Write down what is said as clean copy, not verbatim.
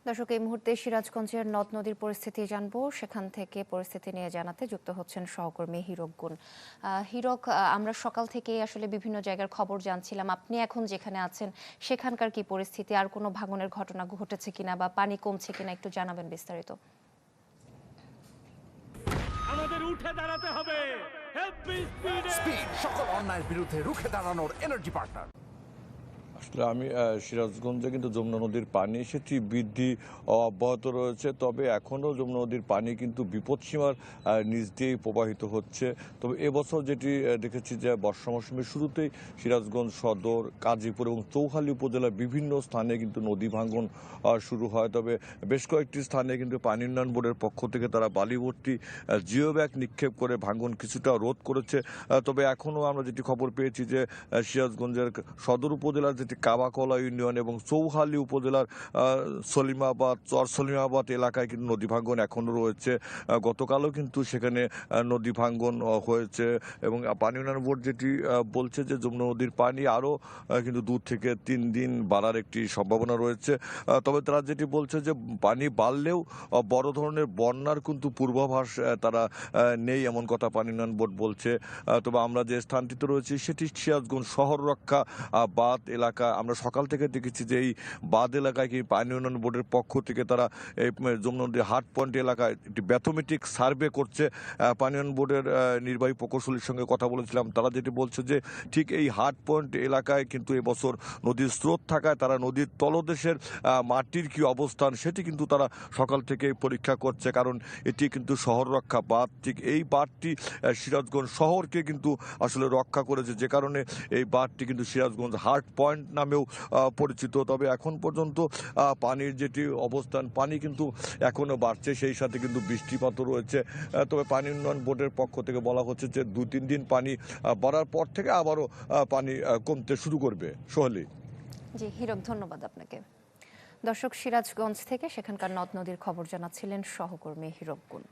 দর্শক, এই মুহূর্তে সিরাজগঞ্জের নদ নদীর পরিস্থিতি জানবো। সেখান থেকে পরিস্থিতি নিয়ে জানাতে যুক্ত হচ্ছেন সহকর্মী হীরক গুণ। হীরক, আমরা সকাল থেকেই আসলে বিভিন্ন জায়গার খবর জানছিলাম। আপনি এখন যেখানে আছেন সেখানকার কি পরিস্থিতি, আর কোনো ভাঙনের ঘটনা ঘটেছে কিনা বা পানি কমছে কিনা একটু জানাবেন বিস্তারিত। আমাদের উঠে দাঁড়াতে হবে। স্পিড সকল অন্যায়ের বিরুদ্ধে রুখে দাঁড়ানোর এনার্জি পার্টনার। আসলে আমি সিরাজগঞ্জে কিন্তু যমুনা নদীর পানি সেটি বৃদ্ধি অব্যাহত রয়েছে, তবে এখনও যমুনা নদীর পানি কিন্তু বিপদসীমার নিচ দিয়েই প্রবাহিত হচ্ছে। তবে এবছর যেটি দেখেছি যে বর্ষা মৌসুমের শুরুতেই সিরাজগঞ্জ সদর, কাজীপুর এবং চৌহালি উপজেলার বিভিন্ন স্থানে কিন্তু নদী ভাঙন শুরু হয়। তবে বেশ কয়েকটি স্থানে কিন্তু পানি উন্নয়ন বোর্ডের পক্ষ থেকে তারা বালিভর্তি জিও ব্যাগ নিক্ষেপ করে ভাঙন কিছুটা রোধ করেছে। তবে এখনও আমরা যেটি খবর পেয়েছি যে সিরাজগঞ্জের সদর উপজেলার যেটি কাবাকলা ইউনিয়ন এবং চৌহালি উপজেলার সলিমাবাদ, চর সলিমাবাদ এলাকায় কিন্তু নদী ভাঙ্গন এখনও রয়েছে। গতকালও কিন্তু সেখানে নদী ভাঙ্গন হয়েছে এবং পানি উন্নয়ন বোর্ড যেটি বলছে যে যমুনা নদীর পানি আরও কিন্তু 2 থেকে 3 দিন বাড়ার একটি সম্ভাবনা রয়েছে। তবে তারা যেটি বলছে যে পানি বাড়লেও বড় ধরনের বন্যার কিন্তু পূর্বাভাস তারা নেই, এমন কথা পানি উন্নয়ন বোর্ড বলছে। তবে আমরা যে স্থানটিতে রয়েছি সেটি সিরাজগঞ্জ শহর রক্ষা বাঁধ এলাকা। আমরা সকাল থেকে দেখেছি যে এই বাঁধ এলাকায় কি পানি উন্নয়ন বোর্ডের পক্ষ থেকে তারা এই যমুনা নদীর হাট পয়েন্ট এলাকায় একটি ম্যাথমেটিক সার্ভে করছে। পানি উন্নয়ন বোর্ডের নির্বাহী প্রকৌশলীর সঙ্গে কথা বলেছিলাম, তারা যেটি বলছে যে ঠিক এই হাট পয়েন্ট এলাকায় কিন্তু এবছর নদীর স্রোত থাকায় তারা নদীর তলদেশের মাটির কি অবস্থান সেটি কিন্তু তারা সকাল থেকে পরীক্ষা করছে, কারণ এটি কিন্তু শহর রক্ষা বাঁধ। ঠিক এই বাঁধটি সিরাজগঞ্জ শহরকে কিন্তু আসলে রক্ষা করেছে, যে কারণে এই বাঁধটি কিন্তু সিরাজগঞ্জ হাট পয়েন্ট নামেও পরিচিত। তবে এখন পর্যন্ত পানির যেটি অবস্থান, পানি কিন্তু এখনও বাড়ছে, সেই সাথে কিন্তু বৃষ্টিপাতও রয়েছে। তবে পানি উন্নয়ন বোর্ডের পক্ষ থেকে বলা হচ্ছে যে 2-3 দিন পানি বাড়ার পর থেকে আবারও পানি কমতে শুরু করবে। সোহেলি। জি হীরক, ধন্যবাদ আপনাকে। দর্শক, সিরাজগঞ্জ থেকে সেখানকার নদ নদীর খবর জানাচ্ছিলেন সহকর্মী হীরক গুণ।